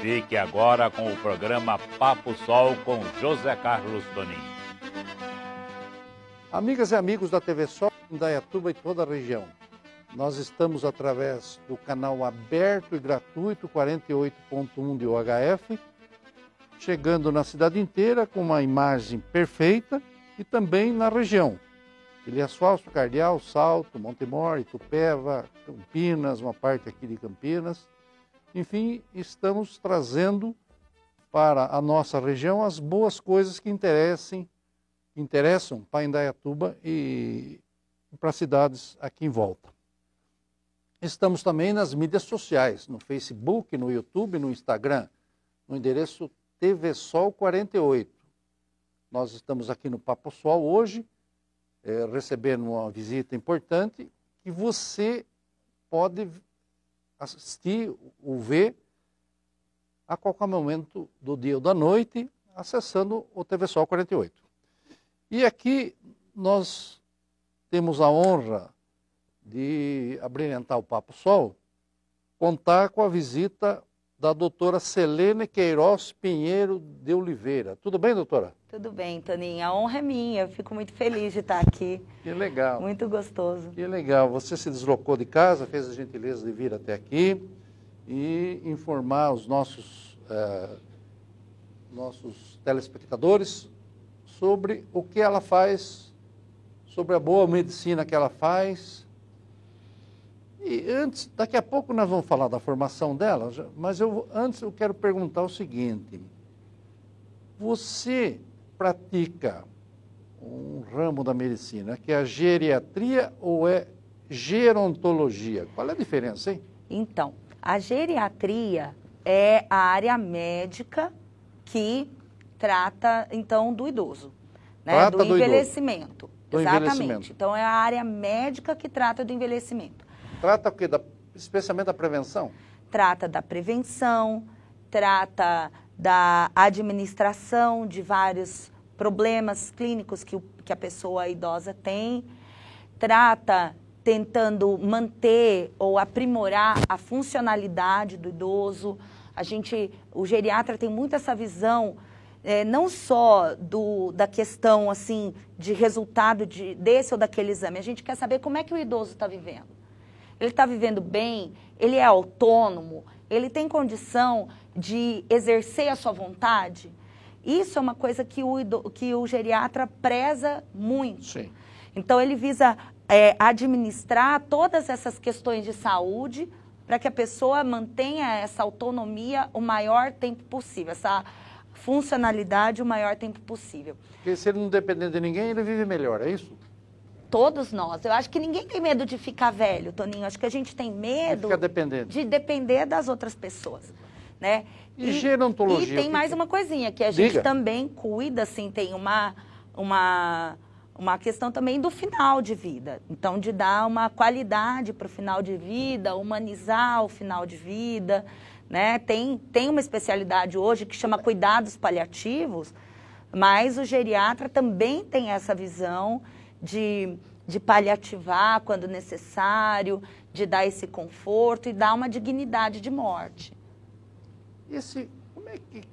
Fique agora com o programa Papo Sol com José Carlos Toninho. Amigas e amigos da TV Sol, Indaiatuba e toda a região. Nós estamos através do canal aberto e gratuito 48.1 de UHF, chegando na cidade inteira com uma imagem perfeita e também na região. Ilhas Fausto, Cardeal, Salto, Montemor, Itupeva, Campinas, uma parte aqui de Campinas. Enfim, estamos trazendo para a nossa região as boas coisas que interessam para Indaiatuba e para as cidades aqui em volta. Estamos também nas mídias sociais, no Facebook, no YouTube, no Instagram, no endereço TV Sol 48. Nós estamos aqui no Papo Sol hoje, recebendo uma visita importante que você pode assistir ou ver a qualquer momento do dia ou da noite, acessando o TV Sol 48. E aqui nós temos a honra de abrilhantar o Papo Sol, contar com a visita da doutora Selene Queiroz Pinheiro de Oliveira. Tudo bem, doutora? Tudo bem, Toninho. A honra é minha. Eu fico muito feliz de estar aqui. Que legal. Muito gostoso. Que legal. Você se deslocou de casa, fez a gentileza de vir até aqui e informar os nossos telespectadores sobre o que ela faz, sobre a boa medicina que ela faz. E antes, daqui a pouco nós vamos falar da formação dela, mas antes eu quero perguntar o seguinte: você pratica um ramo da medicina que é a geriatria ou é gerontologia? Qual é a diferença, hein? Então, a geriatria é a área médica que trata, então, do idoso, né? Trata do do envelhecimento. Do Exatamente. envelhecimento. Então, é a área médica que trata do envelhecimento. Trata o quê? Especialmente da prevenção? Trata da prevenção, trata da administração de vários problemas clínicos que a pessoa idosa tem, trata tentando manter ou aprimorar a funcionalidade do idoso. O geriatra tem muito essa visão, não só da questão assim, de resultado desse ou daquele exame. A gente quer saber como é que o idoso está vivendo. Ele está vivendo bem? Ele é autônomo? Ele tem condição de exercer a sua vontade? Isso é uma coisa que o geriatra preza muito. Sim. Então, ele visa administrar todas essas questões de saúde para que a pessoa mantenha essa autonomia o maior tempo possível, essa funcionalidade o maior tempo possível. Porque se ele não depender de ninguém, ele vive melhor, é isso? Todos nós. Eu acho que ninguém tem medo de ficar velho, Toninho. Acho que a gente tem medo de depender das outras pessoas, né? E gerontologia? E tem mais uma coisinha, que a gente também cuida, assim, tem uma questão também do final de vida. Então, de dar uma qualidade para o final de vida, humanizar o final de vida, né? Tem uma especialidade hoje que chama cuidados paliativos, mas o geriatra também tem essa visão de paliativar quando necessário, de dar esse conforto e dar uma dignidade de morte.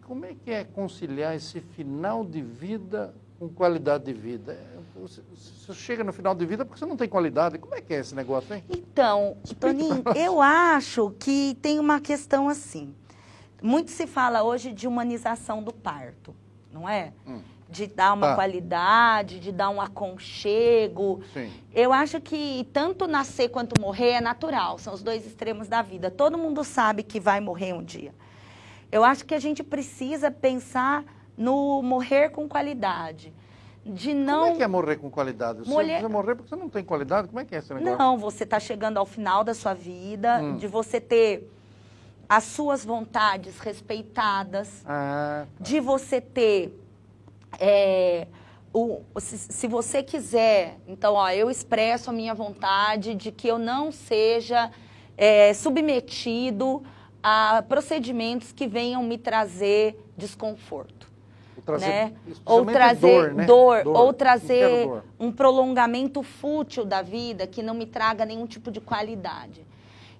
Como é que é conciliar esse final de vida com qualidade de vida? Você chega no final de vida porque você não tem qualidade. Como é que é esse negócio, hein? Então, Toninho, eu acho que tem uma questão assim. Muito se fala hoje de humanização do parto, não é? De dar uma qualidade, de dar um aconchego. Sim. Eu acho que tanto nascer quanto morrer é natural, são os dois extremos da vida. Todo mundo sabe que vai morrer um dia. Eu acho que a gente precisa pensar no morrer com qualidade. Como é que é morrer com qualidade? Você precisa morrer porque você não tem qualidade? Como é que é esse negócio? Não, você está chegando ao final da sua vida, de você ter as suas vontades respeitadas, de você ter... se você quiser, então, eu expresso a minha vontade de que eu não seja submetido a procedimentos que venham me trazer desconforto. Ou trazer dor, ou trazer um prolongamento fútil da vida que não me traga nenhum tipo de qualidade.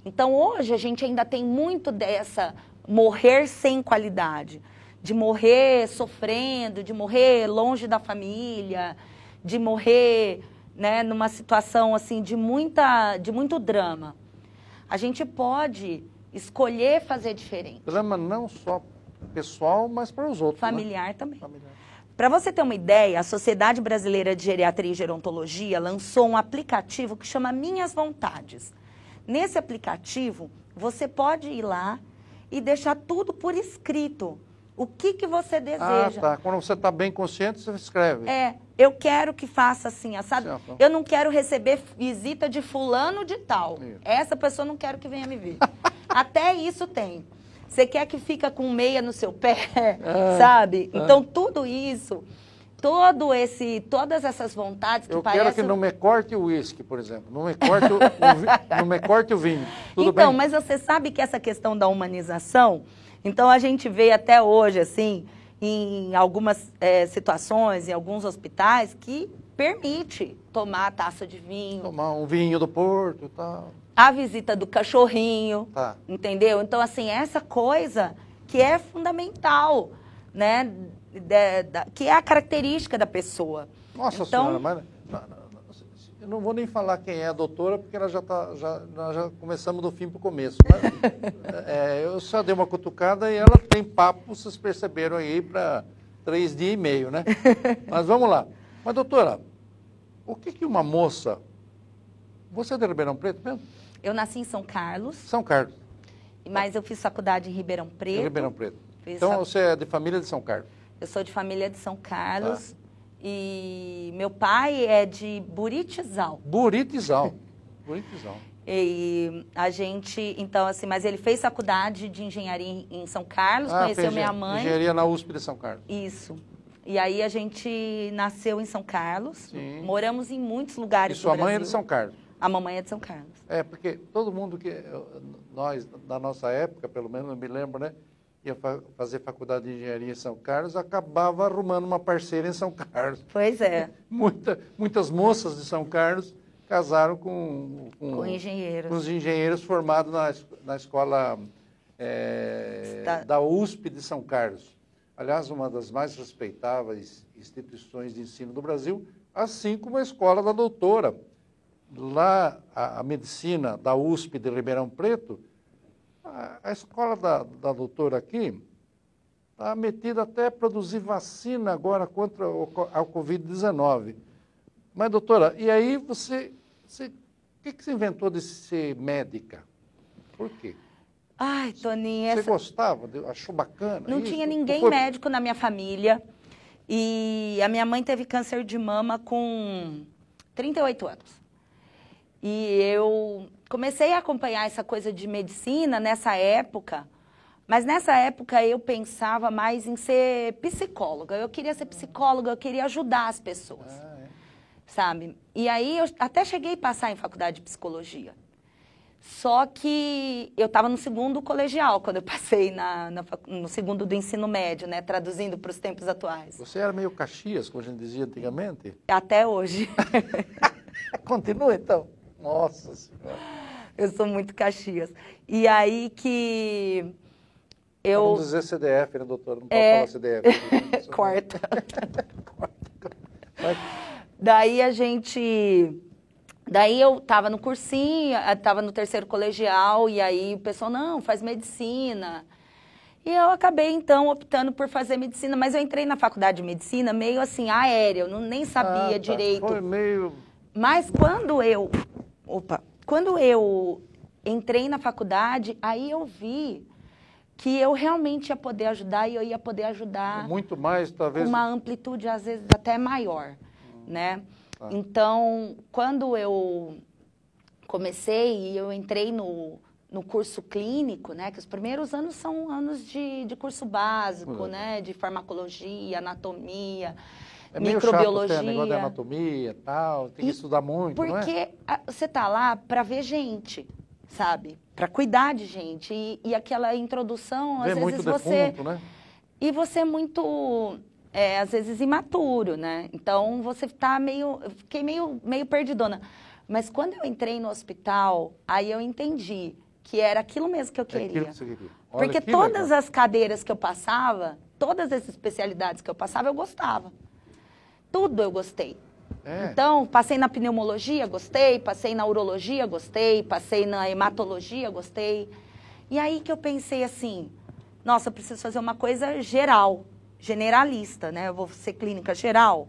Então, hoje, a gente ainda tem muito dessa morrer sem qualidade, de morrer sofrendo, de morrer longe da família, de morrer, né, numa situação assim de muito drama. A gente pode escolher fazer diferente. Drama não só pessoal, mas para os outros. Familiar, né? Também. Familiar. Para você ter uma ideia, a Sociedade Brasileira de Geriatria e Gerontologia lançou um aplicativo que chama Minhas Vontades. Nesse aplicativo, você pode ir lá e deixar tudo por escrito. O que você deseja. Ah, tá. Quando você está bem consciente, você escreve. Eu quero que faça assim, sabe? Certo. Eu não quero receber visita de fulano de tal. Isso. Essa pessoa não quero que venha me ver. Até isso tem. Você quer que fica com meia no seu pé, sabe? Então, tudo isso, todas essas vontades que parecem... Eu quero que não me corte o uísque, por exemplo. Não me corte o vinho. Tudo então, bem? mas você sabe que essa questão da humanização... Então, a gente vê até hoje, assim, em algumas situações, em alguns hospitais, que permite tomar a taça de vinho. Tomar um vinho do Porto e tal. A visita do cachorrinho, Tá. entendeu? Então, assim, essa coisa que é fundamental, né? Que é a característica da pessoa. Nossa então, senhora, mas eu não vou nem falar quem é a doutora, porque ela nós já começamos do fim para o começo. Mas, eu só dei uma cutucada e ela tem papo, vocês perceberam aí, para 3 dias e meio, né? Mas vamos lá. Mas, doutora, o que uma moça... Você é de Ribeirão Preto mesmo? Eu nasci em São Carlos, São Carlos. mas eu fiz faculdade em Ribeirão Preto. Em Ribeirão Preto. Fiz Então, você é de família de São Carlos? Eu sou de família de São Carlos. E meu pai é de Buritizal. Buritizal. E a gente, então, assim, mas ele fez faculdade de engenharia em São Carlos, conheceu minha mãe. Engenharia na USP de São Carlos. Isso. E aí a gente nasceu em São Carlos. Sim. Moramos em muitos lugares E sua do Brasil. mãe é de São Carlos? A mamãe é de São Carlos. Porque todo mundo nós, da nossa época, pelo menos eu me lembro, né? Ia fazer faculdade de engenharia em São Carlos, acabava arrumando uma parceira em São Carlos. Pois é. Muitas moças de São Carlos casaram com engenheiros. Com os engenheiros formados na escola da USP de São Carlos. Aliás, uma das mais respeitáveis instituições de ensino do Brasil, assim como a escola da doutora. Lá, a medicina da USP de Ribeirão Preto, a escola da doutora aqui está metida até a produzir vacina agora contra a Covid-19. Mas, doutora, e aí o que você inventou de ser médica? Por quê? Ai, Toninho... Você gostava? Achou bacana? Não tinha ninguém médico na minha família. E a minha mãe teve câncer de mama com 38 anos. E eu comecei a acompanhar essa coisa de medicina nessa época, mas nessa época eu pensava mais em ser psicóloga. Eu queria ser psicóloga, eu queria ajudar as pessoas, sabe? E aí eu até cheguei a passar em faculdade de psicologia. Só que eu estava no segundo colegial, quando eu passei no segundo do ensino médio, né? Traduzindo para os tempos atuais. Você era meio Caxias, como a gente dizia antigamente? Até hoje. Continua, então. Nossa Senhora. Eu sou muito Caxias. E aí que eu... Vamos dizer CDF, né, doutor? Não pode falar CDF. Corta. Daí Daí eu estava no cursinho, estava no terceiro colegial, e aí o pessoal, não, faz medicina. E eu acabei, então, optando por fazer medicina, mas eu entrei na faculdade de medicina meio assim, aérea, eu nem sabia direito. Foi meio... Mas quando eu entrei na faculdade, aí eu vi que eu realmente ia poder ajudar e eu ia poder ajudar... Muito mais, talvez... Com uma amplitude, às vezes, até maior, né? Então, quando eu comecei e eu entrei no curso clínico, né? Que os primeiros anos são anos de curso básico, né? De farmacologia, anatomia, microbiologia. Chato, negócio de anatomia e tal, tem que estudar muito, não é? Porque você tá lá para ver gente, sabe? Para cuidar de gente. E aquela introdução, às vezes muito você... defunto, né? E você é muito... às vezes imaturo, né? Então, você tá fiquei meio perdidona. Mas quando eu entrei no hospital, aí eu entendi que era aquilo mesmo que eu queria. Aquilo que você queria. Olha, Porque que todas legal. as cadeiras que eu passava, todas as especialidades que eu passava, eu gostava. Tudo eu gostei. É. Então, passei na pneumologia, gostei, passei na urologia, gostei, passei na hematologia, gostei. E aí que eu pensei assim, nossa, eu preciso fazer uma coisa geral, generalista, né? Eu vou ser clínica geral.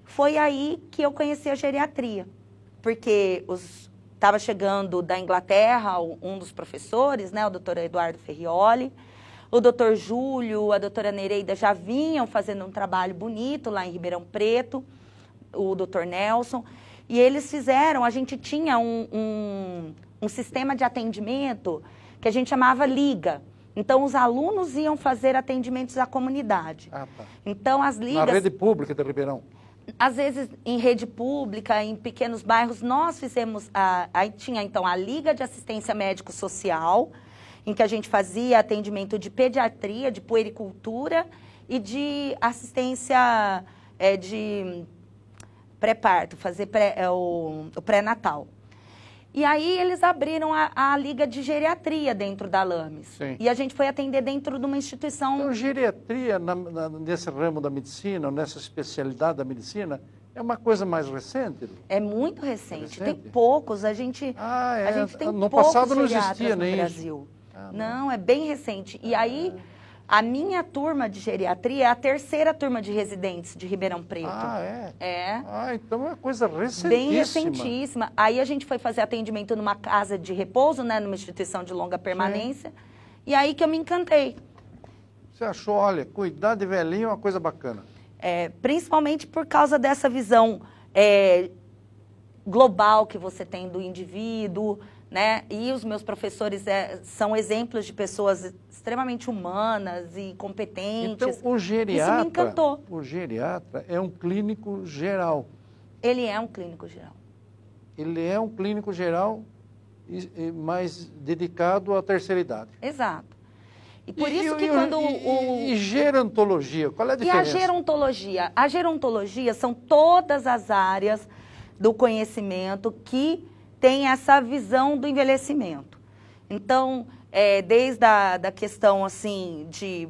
Foi aí que eu conheci a geriatria, porque estava chegando da Inglaterra um dos professores, né, o doutor Eduardo Ferrioli, o doutor Júlio, a doutora Nereida já vinham fazendo um trabalho bonito lá em Ribeirão Preto, o doutor Nelson, e eles fizeram, a gente tinha um sistema de atendimento que a gente chamava Liga. Então, os alunos iam fazer atendimentos à comunidade. Ah, tá. Então, as ligas... Na rede pública de Ribeirão. Às vezes, em rede pública, em pequenos bairros, nós fizemos... Aí tinha, então, a Liga de Assistência Médico-Social, em que a gente fazia atendimento de pediatria, de puericultura e de assistência de pré-parto, fazer o pré-natal. E aí eles abriram a Liga de Geriatria dentro da LAMES. Sim. E a gente foi atender dentro de uma instituição... Então, geriatria, nesse ramo da medicina, ou nessa especialidade da medicina, é uma coisa mais recente? É muito recente. Tem Recente? poucos. A gente tem no poucos passado não geriatras existia no nem isso. Brasil. Ah, não, é bem recente. E aí, a minha turma de geriatria é a terceira turma de residentes de Ribeirão Preto. Ah, é? É. Ah, então é uma coisa recentíssima. Bem recentíssima. Aí a gente foi fazer atendimento numa casa de repouso, né, numa instituição de longa permanência. E aí que eu me encantei. Você achou, olha, cuidar de velhinho é uma coisa bacana. Principalmente por causa dessa visão global que você tem do indivíduo, né? E os meus professores são exemplos de pessoas extremamente humanas e competentes. Então, o geriatra, isso me encantou. O geriatra é um clínico geral. Ele é um clínico geral. Ele é um clínico geral, mais dedicado à terceira idade. Exato. E por isso que quando E gerontologia, qual é a diferença? E a gerontologia? A gerontologia são todas as áreas do conhecimento que tem essa visão do envelhecimento. Então, desde a questão assim, de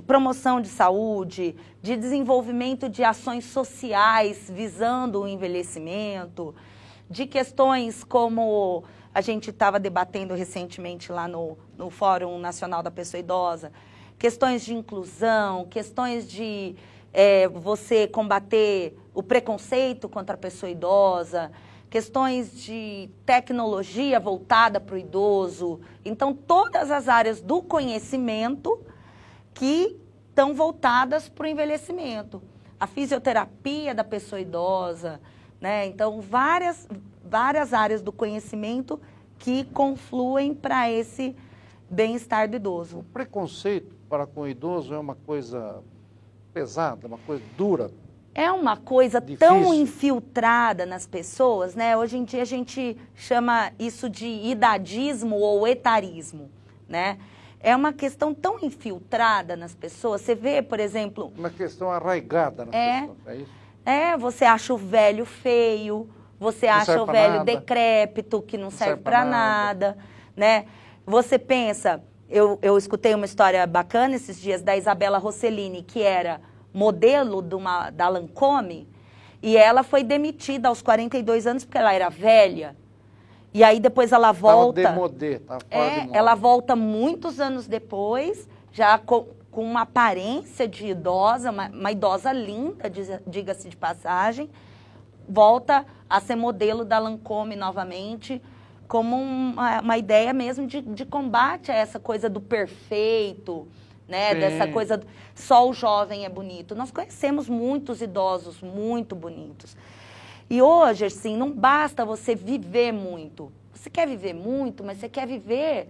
promoção de saúde, de desenvolvimento de ações sociais visando o envelhecimento, de questões como a gente estava debatendo recentemente lá no Fórum Nacional da Pessoa Idosa, questões de inclusão, questões de você combater o preconceito contra a pessoa idosa, questões de tecnologia voltada para o idoso. Então, todas as áreas do conhecimento que estão voltadas para o envelhecimento. A fisioterapia da pessoa idosa, né? Então, várias áreas do conhecimento que confluem para esse bem-estar do idoso. O preconceito para com o idoso é uma coisa pesada, uma coisa dura. É uma coisa difícil. Tão infiltrada nas pessoas, né? Hoje em dia a gente chama isso de idadismo ou etarismo, né? É uma questão tão infiltrada nas pessoas. Você vê, por exemplo... Uma questão arraigada nas pessoas, é isso? Você acha o velho feio, você acha o velho decrépito, que não serve para nada, né? Você pensa... Eu escutei uma história bacana esses dias da Isabela Rossellini, que era modelo da Lancôme, e ela foi demitida aos 42 anos porque ela era velha. E aí depois ela volta... Tava demodê, tava fora de moda. Ela volta muitos anos depois, já com uma aparência de idosa, uma idosa linda, diga-se de passagem, volta a ser modelo da Lancôme novamente, como uma ideia mesmo de combate a essa coisa do perfeito, né? Dessa coisa, só o jovem é bonito. Nós conhecemos muitos idosos muito bonitos. E hoje, assim, não basta você viver muito. Você quer viver muito, mas você quer viver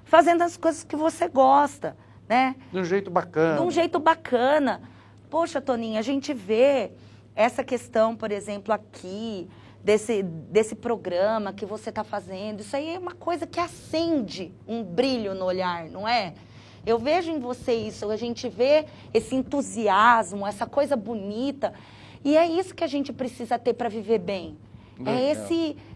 fazendo as coisas que você gosta, né? De um jeito bacana. De um jeito bacana. Poxa, Toninha, a gente vê essa questão, por exemplo, aqui, desse programa que você está fazendo. Isso aí é uma coisa que acende um brilho no olhar, não é? Eu vejo em você isso, a gente vê esse entusiasmo, essa coisa bonita. E é isso que a gente precisa ter para viver bem. É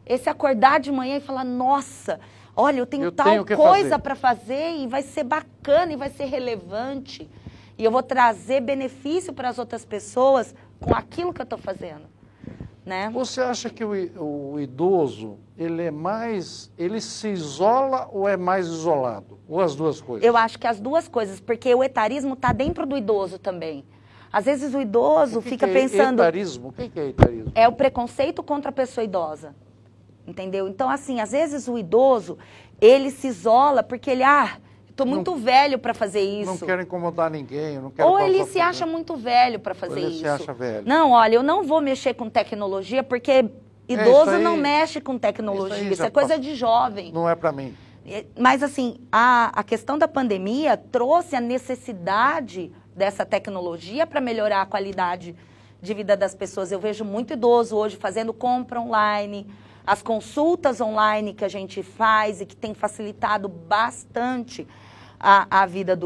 esse acordar de manhã e falar, nossa, Olha, eu tenho tal coisa para fazer e vai ser bacana e vai ser relevante. E eu vou trazer benefício para as outras pessoas com aquilo que eu estou fazendo. Né? Você acha que o idoso, ele se isola ou é mais isolado? Ou as duas coisas? Eu acho que as duas coisas, porque o etarismo está dentro do idoso também. Às vezes o idoso fica pensando... Etarismo? O que é etarismo? É o preconceito contra a pessoa idosa. Entendeu? Então, assim, às vezes o idoso, ele se isola porque ele, estou muito velho para fazer isso. Não quero incomodar ninguém, não quero... Ou ele se acha muito velho para fazer isso. Ele se acha velho. Não, olha, eu não vou mexer com tecnologia porque idoso não mexe com tecnologia. Isso é coisa de jovem. Não é para mim. Mas, assim, a questão da pandemia trouxe a necessidade dessa tecnologia para melhorar a qualidade de vida das pessoas. Eu vejo muito idoso hoje fazendo compra online, as consultas online que a gente faz e que tem facilitado bastante a vida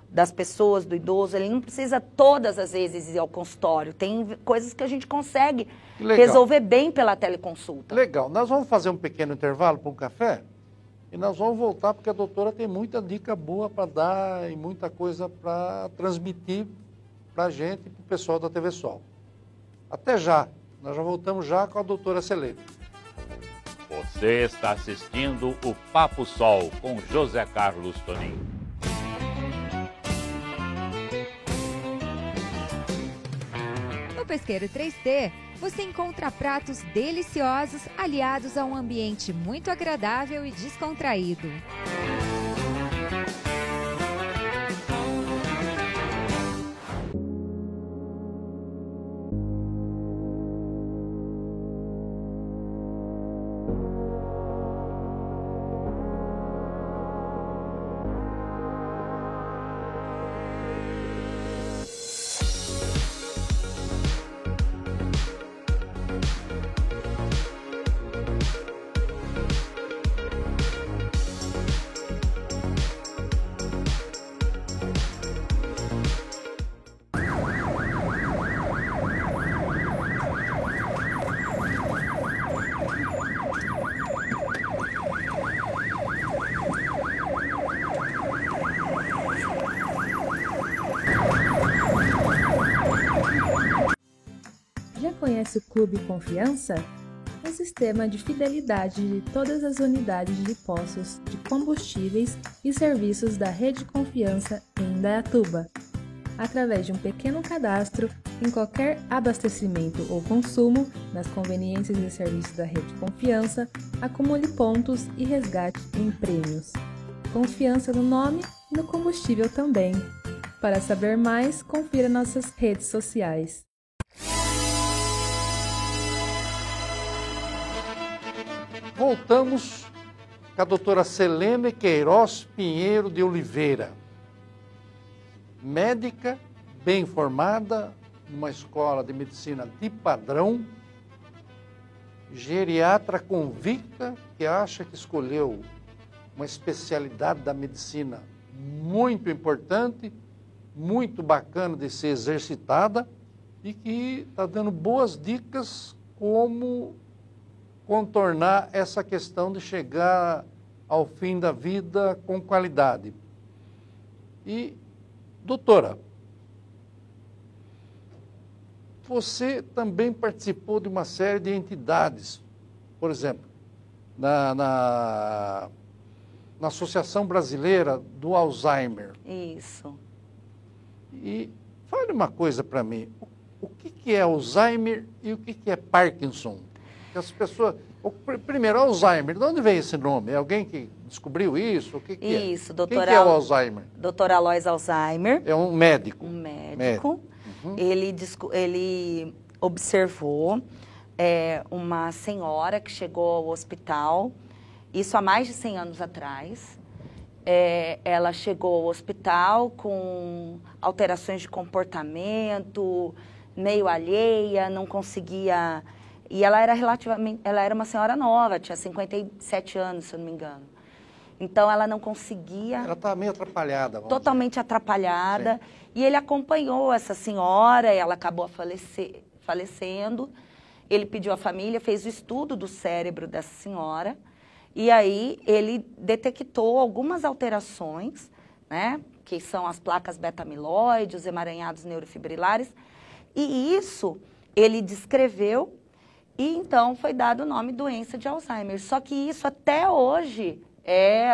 das pessoas, do idoso. Ele não precisa todas as vezes ir ao consultório. Tem coisas que a gente consegue resolver bem pela teleconsulta. Legal. Nós vamos fazer um pequeno intervalo para um café e nós vamos voltar porque a doutora tem muita dica boa para dar e muita coisa para transmitir para a gente e para o pessoal da TV Sol. Até já. Nós já voltamos já com a doutora Selene. Você está assistindo o Papo Sol com José Carlos Toninho. No Pesqueiro 3T, você encontra pratos deliciosos aliados a um ambiente muito agradável e descontraído. Conhece o Clube Confiança? Um sistema de fidelidade de todas as unidades de postos de combustíveis e serviços da Rede Confiança em Indaiatuba. Através de um pequeno cadastro em qualquer abastecimento ou consumo nas conveniências e serviços da Rede Confiança, acumule pontos e resgate em prêmios. Confiança no nome e no combustível também. Para saber mais, confira nossas redes sociais. Voltamos com a doutora Selene Queiroz Pinheiro de Oliveira, médica, bem formada, numa escola de medicina de padrão, geriatra convicta, que acha que escolheu uma especialidade da medicina muito importante, muito bacana de ser exercitada e que está dando boas dicas como contornar essa questão de chegar ao fim da vida com qualidade. E, doutora, você também participou de uma série de entidades, por exemplo, na Associação Brasileira do Alzheimer. Isso. E fale uma coisa para mim, o que é Alzheimer e o que é Parkinson? As pessoas... Primeiro, Alzheimer, de onde veio esse nome? É alguém que descobriu isso? O que é? Isso, doutor... Quem que é o Alzheimer? Dr. Alois Alzheimer. É um médico. Um médico. Uhum. Ele observou uma senhora que chegou ao hospital, isso há mais de 100 anos atrás. Ela chegou ao hospital com alterações de comportamento, meio alheia, não conseguia... E ela era uma senhora nova, tinha 57 anos, se eu não me engano. Então, ela não conseguia... Ela estava meio atrapalhada. Totalmente atrapalhada. Sim. E ele acompanhou essa senhora, ela acabou falecendo. Ele pediu à família, fez o estudo do cérebro dessa senhora E aí ele detectou algumas alterações, né? Que são as placas beta-amiloide, os emaranhados neurofibrilares. E isso ele descreveu e então foi dado o nome doença de Alzheimer. Só que isso até hoje é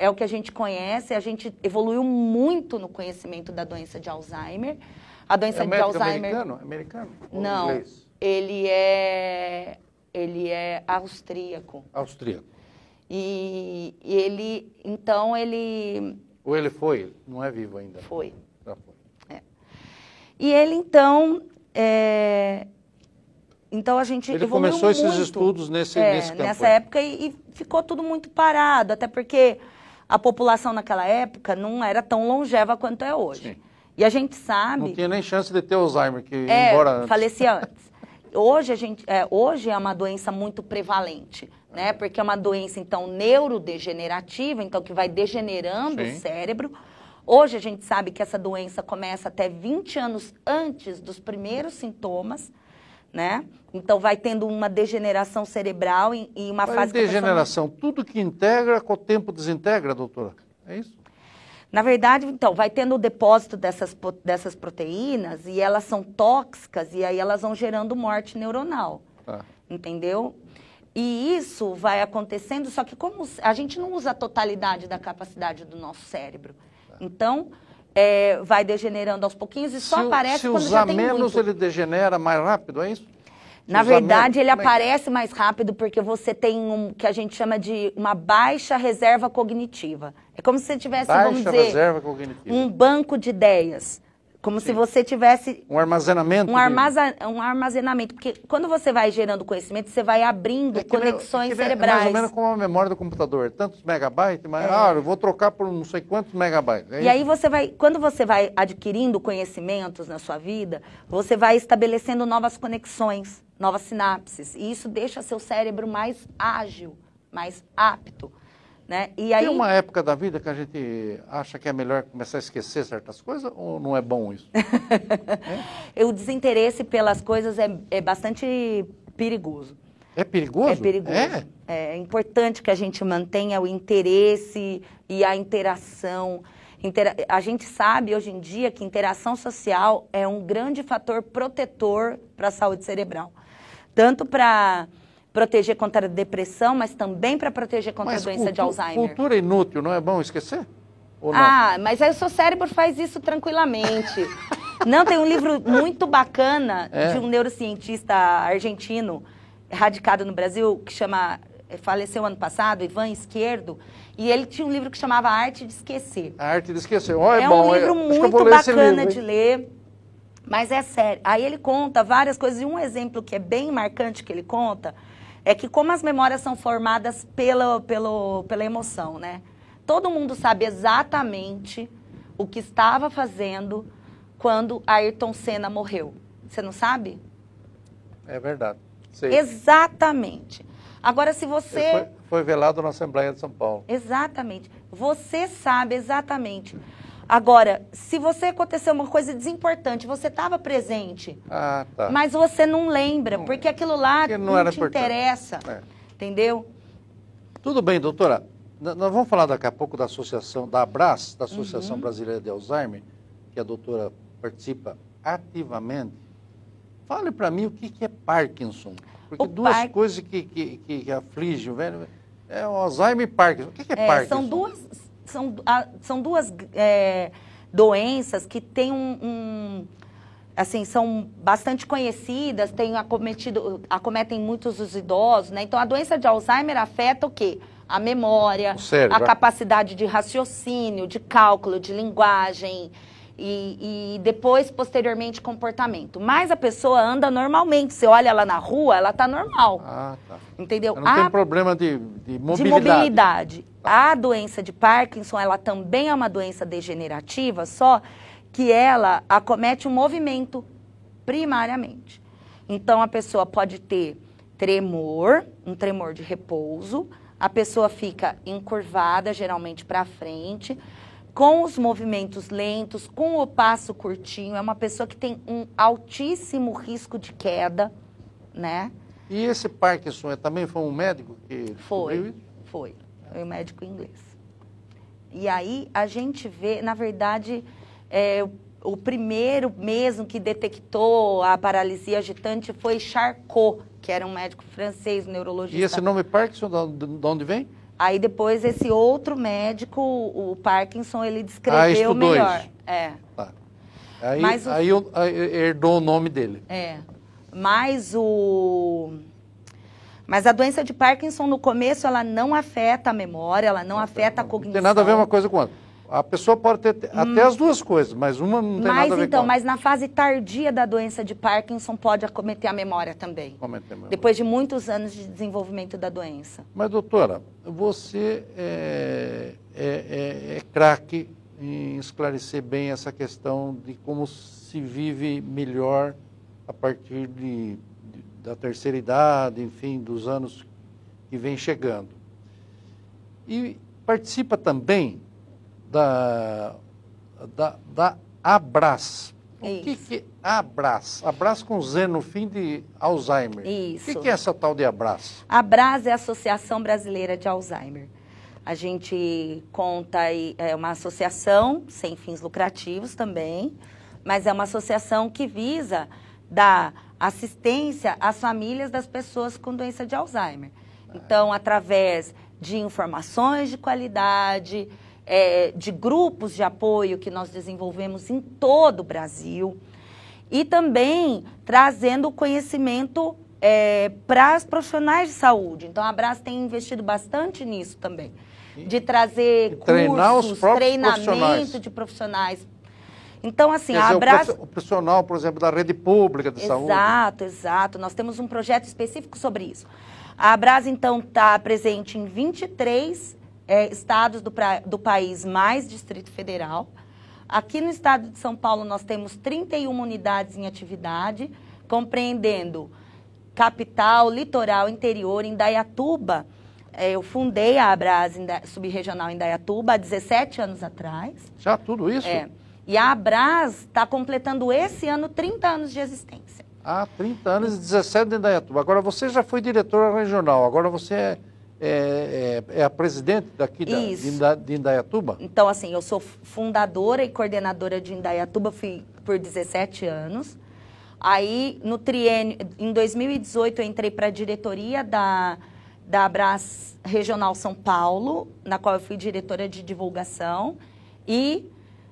o que a gente conhece, a gente evoluiu muito no conhecimento da doença de Alzheimer. A doença de Alzheimer... Americano? Não, Inglês? ele é austríaco. Austríaco. E ele, então ele... Ou ele foi? Não é vivo ainda? Foi. Já foi. É. E ele, então... Então a gente ele evoluiu começou muito, esses estudos nesse campo. Nessa época e ficou tudo muito parado, até porque a população naquela época não era tão longeva quanto é hoje. Sim. E a gente sabe... Não tinha nem chance de ter Alzheimer, que embora antes. Falecia antes. Hoje é uma doença muito prevalente, né? Porque é uma doença, então, neurodegenerativa, então, que vai degenerando o cérebro. Hoje a gente sabe que essa doença começa até 20 anos antes dos primeiros sintomas, né? Então, vai tendo uma degeneração cerebral e uma fase... Degeneração, tudo que integra, com o tempo desintegra, doutora? É isso? Na verdade, então, vai tendo o depósito dessas proteínas e elas são tóxicas e aí elas vão gerando morte neuronal, entendeu? E isso vai acontecendo, só que como a gente não usa a totalidade da capacidade do nosso cérebro, então vai degenerando aos pouquinhos e só aparece quando já tem muito. Se usar menos, ele degenera mais rápido, é isso? Na verdade, ele aparece mais rápido porque você tem que a gente chama de uma baixa reserva cognitiva. É como se você tivesse, vamos dizer, reserva cognitiva. Um banco de ideias. Como se você tivesse... Um armazenamento. Um armazenamento. Porque quando você vai gerando conhecimento, você vai abrindo conexões cerebrais. É mais ou menos como a memória do computador. Tantos megabytes, mas eu vou trocar por não sei quantos megabytes. E aí quando você vai adquirindo conhecimentos na sua vida, você vai estabelecendo novas conexões, novas sinapses. E isso deixa seu cérebro mais ágil, mais apto. Né? E aí... Tem uma época da vida que a gente acha que é melhor começar a esquecer certas coisas ou não é bom isso? O desinteresse pelas coisas é bastante perigoso. É perigoso? É perigoso. É importante que a gente mantenha o interesse e a interação. A gente sabe hoje em dia que interação social é um grande fator protetor para a saúde cerebral. Tanto para proteger contra a depressão, mas também para proteger contra a doença de Alzheimer. Cultura inútil, não é bom esquecer? Ou não? Mas aí o seu cérebro faz isso tranquilamente. Não, tem um livro muito bacana de um neurocientista argentino, radicado no Brasil, que faleceu ano passado, Ivan Izquierdo, e ele tinha um livro que chamava A Arte de Esquecer. A Arte de Esquecer. Um livro muito bacana de ler. Mas é sério. Aí ele conta várias coisas, e um exemplo que é bem marcante que ele conta é que como as memórias são formadas pela emoção, né? Todo mundo sabe exatamente o que estava fazendo quando Ayrton Senna morreu. Você não sabe? É verdade. Sei. Exatamente. Agora, se você... Foi velado na Assembleia de São Paulo. Exatamente. Você sabe exatamente. Agora, se você aconteceu uma coisa desimportante, você estava presente, mas você não lembra, porque aquilo lá não te interessa, entendeu? Tudo bem, doutora. Nós vamos falar daqui a pouco da associação, da ABRAS, da Associação Brasileira de Alzheimer, que a doutora participa ativamente. Fale para mim o que é Parkinson, porque duas coisas que afligem o velho, é o Alzheimer e Parkinson. O que é Parkinson? São duas doenças que têm assim, são bastante conhecidas, acometem muitos os idosos, né? Então, a doença de Alzheimer afeta o quê? A memória, a capacidade de raciocínio, de cálculo, de linguagem e depois, posteriormente, comportamento. Mas a pessoa anda normalmente. Você olha ela na rua, ela está normal. Entendeu? Não tem problema de mobilidade. De mobilidade. A doença de Parkinson, ela também é uma doença degenerativa, só que ela acomete o movimento primariamente. Então, a pessoa pode ter tremor, um tremor de repouso, a pessoa fica encurvada, geralmente para frente, com os movimentos lentos, com o passo curtinho, é uma pessoa que tem um altíssimo risco de queda, né? E esse Parkinson também foi um médico que descobriu isso? Foi um médico inglês. E aí a gente vê, na verdade, o primeiro mesmo que detectou a paralisia agitante foi Charcot, que era um médico francês, neurologista. E esse nome Parkinson, de onde vem? Aí depois esse outro médico, o Parkinson, ele descreveu melhor. Isso. Tá. Aí herdou o nome dele. Mas a doença de Parkinson, no começo, ela não afeta a memória, ela não afeta a cognição. Não tem nada a ver uma coisa com a outra. A pessoa pode ter até as duas coisas, mas uma não tem nada a ver com a outra. Mas na fase tardia da doença de Parkinson pode acometer a memória também. Depois de muitos anos de desenvolvimento da doença. Mas, doutora, você é craque em esclarecer bem essa questão de como se vive melhor a partir da terceira idade, enfim, dos anos que vem chegando. E participa também da Abras. O que é Abras? Abras com Z no fim de Alzheimer. Isso. O que é essa tal de Abras? A Abras é a Associação Brasileira de Alzheimer. A gente conta, é uma associação sem fins lucrativos também, mas é uma associação que visa dar assistência às famílias das pessoas com doença de Alzheimer. Então, através de informações de qualidade, de grupos de apoio que nós desenvolvemos em todo o Brasil e também trazendo conhecimento para os profissionais de saúde. Então, a Abras tem investido bastante nisso também, de trazer cursos, treinamento de profissionais. Então, assim, a Abras... O profissional, por exemplo, da rede pública de saúde. Exato. Nós temos um projeto específico sobre isso. A Abras, então, está presente em 23 estados do país, mais Distrito Federal. Aqui no estado de São Paulo, nós temos 31 unidades em atividade, compreendendo capital, litoral, interior, Indaiatuba. Eu fundei a Abras subregional em Indaiatuba há 17 anos atrás. Já tudo isso? E a Abras está completando esse ano 30 anos de existência. 30 anos e 17 de Indaiatuba. Agora, você já foi diretora regional, agora você é a presidente daqui de Indaiatuba? Então, assim, eu sou fundadora e coordenadora de Indaiatuba, fui por 17 anos. Aí, no triênio, em 2018, eu entrei para a diretoria da Abras Regional São Paulo, na qual eu fui diretora de divulgação. E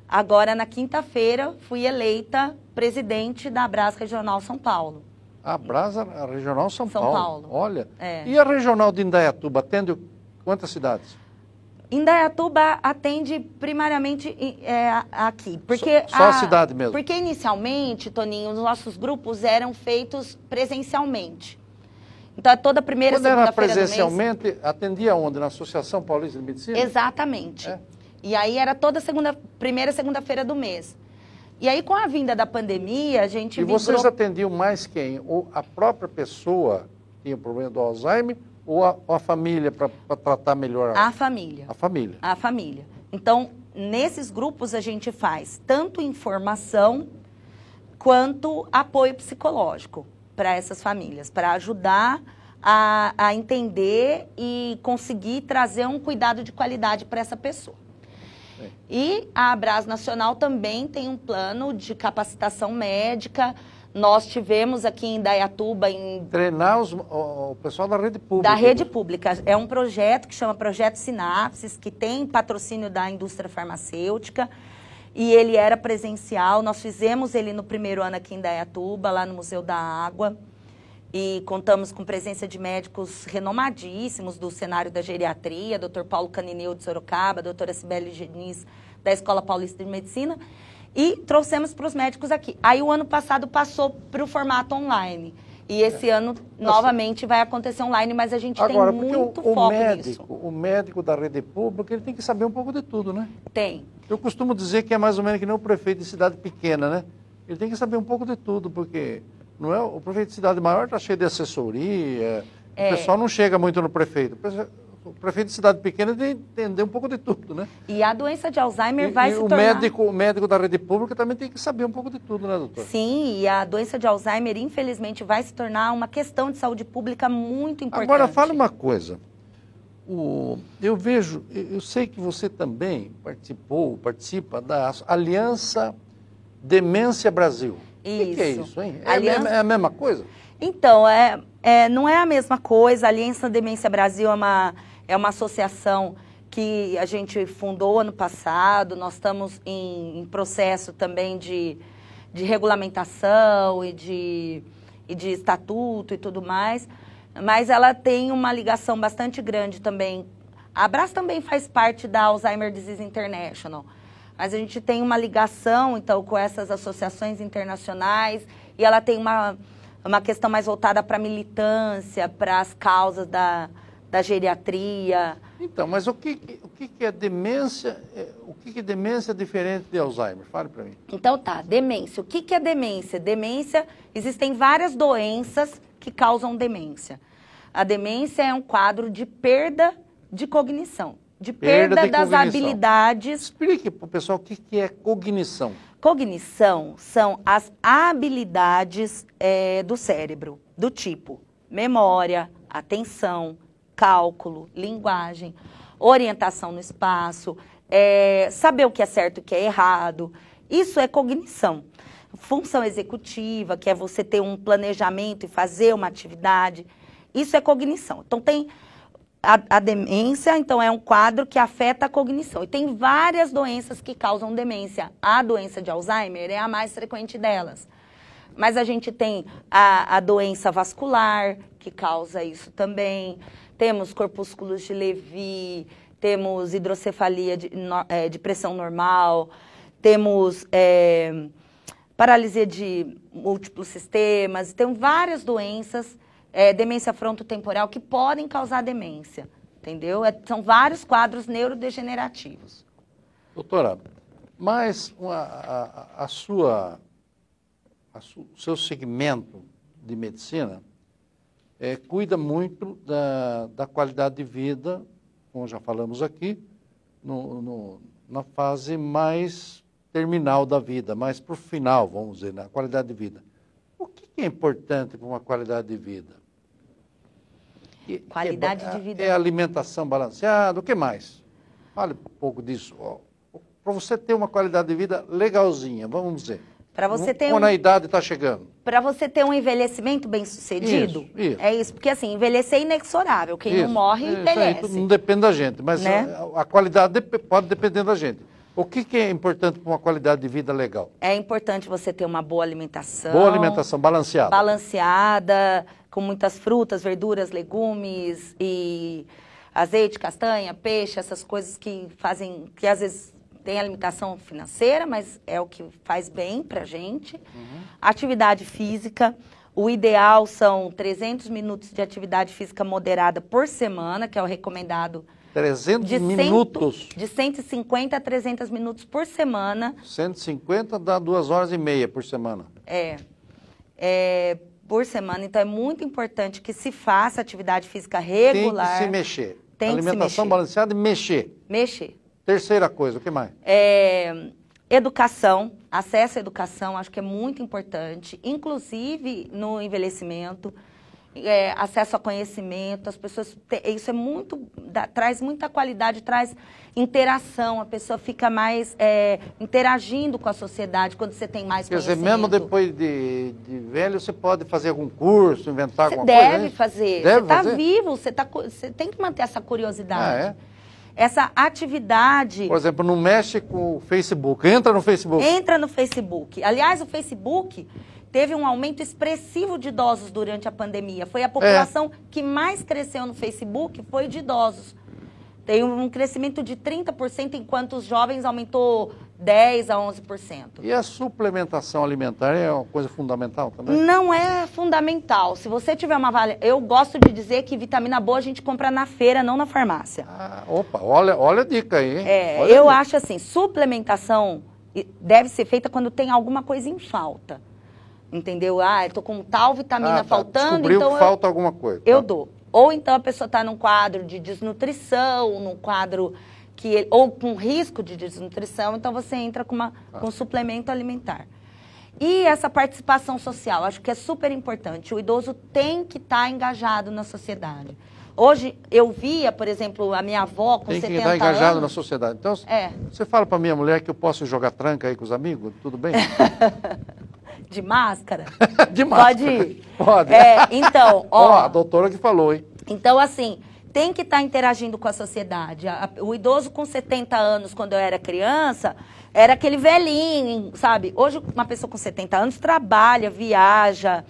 agora, na quinta-feira, fui eleita presidente da Abras Regional São Paulo. A Abras Regional São Paulo. Olha. É. E a Regional de Indaiatuba atende quantas cidades? Indaiatuba atende primariamente aqui. Porque só a cidade mesmo? Porque inicialmente, Toninho, os nossos grupos eram feitos presencialmente. Então, toda a primeira segunda-feira do mês... presencialmente, atendia onde? Na Associação Paulista de Medicina? Exatamente. E aí era toda primeira segunda-feira do mês. E aí, com a vinda da pandemia, a gente... E vocês atendiam mais quem? Ou a própria pessoa que tinha problema do Alzheimer ou a família para tratar melhor? A família. A família. A família. Então, nesses grupos a gente faz tanto informação quanto apoio psicológico para essas famílias, para ajudar a entender e conseguir trazer um cuidado de qualidade para essa pessoa. E a Abras Nacional também tem um plano de capacitação médica. Nós tivemos aqui em Indaiatuba... Treinar o pessoal da rede pública. Da rede pública. É um projeto que chama Projeto Sinapses, que tem patrocínio da indústria farmacêutica. E ele era presencial. Nós fizemos ele no primeiro ano aqui em Indaiatuba, lá no Museu da Água. E contamos com presença de médicos renomadíssimos do cenário da geriatria, Dr. Paulo Canineu de Sorocaba, doutora Cibele Geniz, da Escola Paulista de Medicina, e trouxemos para os médicos aqui. Aí o ano passado passou para o formato online. E esse ano, novamente, vai acontecer online, mas a gente tem muito foco nisso. O médico da rede pública, ele tem que saber um pouco de tudo, né? Tem. Eu costumo dizer que é mais ou menos que nem o prefeito de cidade pequena, né? Ele tem que saber um pouco de tudo, porque... Não é, o prefeito de cidade maior está cheio de assessoria, o pessoal não chega muito no prefeito. o prefeito de cidade pequena tem que entender um pouco de tudo, né? E a doença de Alzheimer vai se o tornar... o médico da rede pública também tem que saber um pouco de tudo, né, doutor? Sim, e a doença de Alzheimer, infelizmente, vai se tornar uma questão de saúde pública muito importante. Agora, fala uma coisa. Eu sei que você também participa da Aliança Demência Brasil. Isso. O que é isso, hein? Aliança... É a mesma coisa? Então, não é a mesma coisa. A Aliança Demência Brasil é uma associação que a gente fundou ano passado. Nós estamos em processo também de regulamentação e de estatuto e tudo mais. Mas ela tem uma ligação bastante grande também. A Abras também faz parte da Alzheimer Disease International. Mas a gente tem uma ligação, então, com essas associações internacionais. E ela tem uma questão mais voltada para a militância, para as causas da geriatria. Então, mas o que é demência? O que é demência diferente de Alzheimer? Fale para mim. Então tá, demência. O que é demência? Demência, existem várias doenças que causam demência. A demência é um quadro de perda de cognição, de perda das habilidades. Explique para o pessoal o que é cognição. Cognição são as habilidades do cérebro, do tipo memória, atenção, cálculo, linguagem, orientação no espaço, saber o que é certo e o que é errado. Isso é cognição. Função executiva, que é você ter um planejamento e fazer uma atividade, isso é cognição. Então, tem a demência, então, é um quadro que afeta a cognição. E tem várias doenças que causam demência. A doença de Alzheimer é a mais frequente delas. Mas a gente tem a doença vascular, que causa isso também. Temos corpúsculos de Levy, temos hidrocefalia de pressão normal, temos paralisia de múltiplos sistemas, tem várias doenças, demência frontotemporal, que podem causar demência, entendeu? São vários quadros neurodegenerativos. Doutora, mas o seu segmento de medicina cuida muito da qualidade de vida, como já falamos aqui, na fase mais terminal da vida, mais para o final, vamos dizer, na qualidade de vida. O que é importante para uma qualidade de vida? Qualidade de vida. É alimentação balanceada, o que mais? Fale um pouco disso. Para você ter uma qualidade de vida legalzinha, vamos dizer. Para você ter quando a idade está chegando. Para você ter um envelhecimento bem-sucedido, é isso. Porque, assim, envelhecer é inexorável. Quem não morre, envelhece. Isso não depende da gente, mas a qualidade pode depender da gente. O que é importante para uma qualidade de vida legal? É importante você ter uma boa alimentação. Boa alimentação, balanceada. Balanceada, com muitas frutas, verduras, legumes e azeite, castanha, peixe, essas coisas que fazem, que às vezes tem a limitação financeira, mas é o que faz bem pra gente. Atividade física, o ideal são 300 minutos de atividade física moderada por semana, que é o recomendado. 300 minutos? De 150 a 300 minutos por semana. 150 dá 2h30 por semana. Por semana. Então, é muito importante que se faça atividade física regular. Tem que se mexer. Alimentação balanceada e mexer. Mexer. Terceira coisa, o que mais? Educação, acesso à educação, acho que é muito importante, inclusive no envelhecimento, acesso a conhecimento, as pessoas, isso é muito, traz muita qualidade, traz interação, a pessoa fica mais interagindo com a sociedade quando você tem mais conhecimento. Quer dizer, mesmo depois de velho, você pode fazer algum curso, inventar alguma coisa? Você deve fazer. Você está vivo, você tem que manter essa curiosidade. Essa atividade... Por exemplo, não mexe com o Facebook, entra no Facebook. Entra no Facebook. Aliás, o Facebook teve um aumento expressivo de idosos durante a pandemia. Foi a população que mais cresceu no Facebook, foi de idosos. Tem um crescimento de 30%, enquanto os jovens aumentou 10% a 11%. E a suplementação alimentar é uma coisa fundamental também? Não é fundamental. Se você tiver uma eu gosto de dizer que vitamina boa a gente compra na feira, não na farmácia. Olha a dica aí. Eu acho assim, suplementação deve ser feita quando tem alguma coisa em falta. Entendeu? Eu tô com tal vitamina faltando, descobriu então que falta alguma coisa. Eu dou. Ou então a pessoa está num quadro de desnutrição, num quadro ou com risco de desnutrição, então você entra com um suplemento alimentar. E essa participação social, acho que é super importante. O idoso tem que estar engajado na sociedade. Hoje, eu via, por exemplo, a minha avó com 70 anos... Tem que estar engajado na sociedade. Então, você fala para minha mulher que eu posso jogar tranca aí com os amigos? Tudo bem? De máscara? De máscara. Pode ir? Pode. Então, a doutora que falou, hein? Então, assim, tem que estar interagindo com a sociedade. O idoso com 70 anos, quando eu era criança, era aquele velhinho, sabe? Hoje, uma pessoa com 70 anos trabalha, viaja,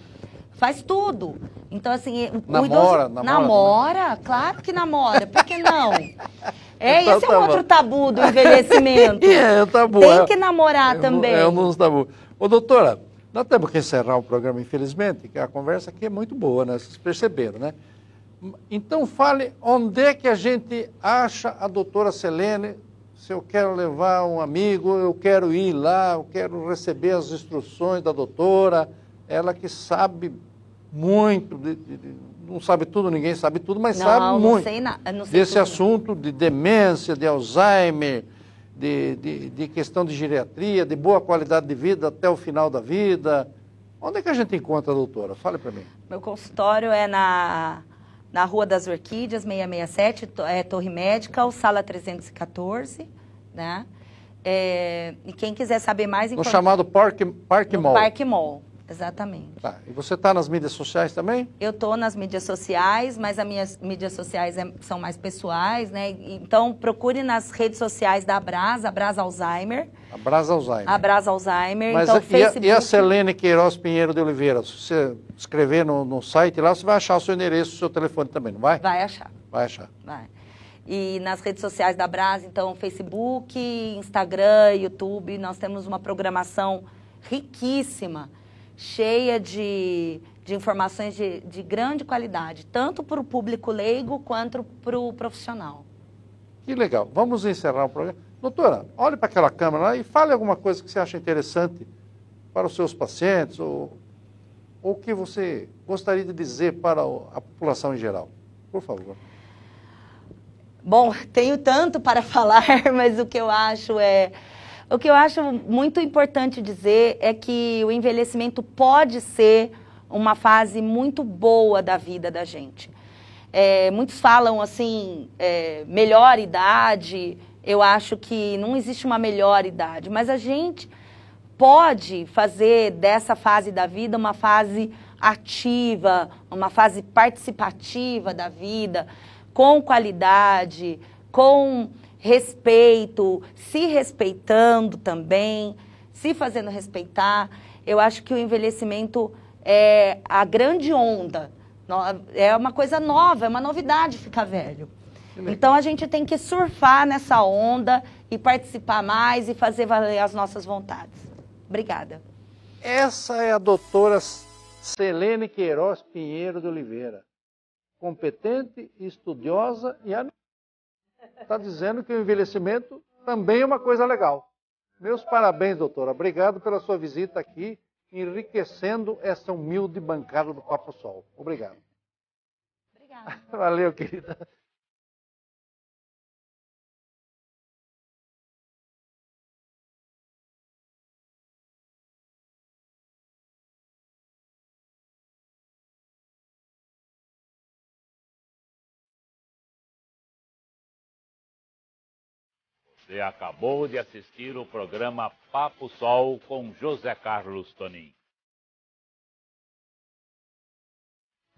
faz tudo. Então, assim, o idoso... Namora, claro que namora. Por que não? Então, esse é um outro tabu do envelhecimento. É um tabu. Tem que namorar também. É um tabu. Ô, doutora, nós temos que encerrar o programa, infelizmente, que a conversa aqui é muito boa, né? Vocês perceberam, né? Então, fale onde é que a gente acha a doutora Selene. Se eu quero levar um amigo, eu quero ir lá, eu quero receber as instruções da doutora, ela que sabe muito, não sabe tudo, ninguém sabe tudo, mas sabe muito desse assunto de demência, de Alzheimer, de questão de geriatria, de boa qualidade de vida até o final da vida. Onde é que a gente encontra a doutora? Fale para mim. Meu consultório é na Rua das Orquídeas, 667, Torre Medical, sala 314, né? E quem quiser saber mais... No chamado Parque Mall. Parque Mall, exatamente. Tá. E você está nas mídias sociais também? Eu estou nas mídias sociais, mas as minhas mídias sociais são mais pessoais, né? Então, procure nas redes sociais da Abras Alzheimer. Abras Alzheimer. Mas então, Facebook... E a Selene Queiroz Pinheiro de Oliveira? Se você escrever no site lá, você vai achar o seu endereço, o seu telefone também, não vai? Vai achar. Vai achar. Vai. E nas redes sociais da Abras, então, Facebook, Instagram, YouTube, nós temos uma programação riquíssima, cheia de informações de grande qualidade, tanto para o público leigo quanto para o profissional. Que legal. Vamos encerrar o programa. Doutora, olhe para aquela câmera lá e fale alguma coisa que você acha interessante para os seus pacientes ou que você gostaria de dizer para a população em geral. Por favor. Bom, tenho tanto para falar, mas o que eu acho muito importante dizer é que o envelhecimento pode ser uma fase muito boa da vida da gente. Muitos falam assim, melhor idade. Eu acho que não existe uma melhor idade, mas a gente pode fazer dessa fase da vida uma fase ativa, uma fase participativa da vida, com qualidade, com respeito, se respeitando também, se fazendo respeitar. Eu acho que o envelhecimento é a grande onda, é uma coisa nova, é uma novidade ficar velho. Então a gente tem que surfar nessa onda e participar mais e fazer valer as nossas vontades. Obrigada. Essa é a doutora Selene Queiroz Pinheiro de Oliveira. Competente, estudiosa e está dizendo que o envelhecimento também é uma coisa legal. Meus parabéns, doutora. Obrigado pela sua visita aqui, enriquecendo essa humilde bancada do Papo Sol. Obrigado. Obrigada. Valeu, querida. Você acabou de assistir o programa Papo Sol com José Carlos Tonin.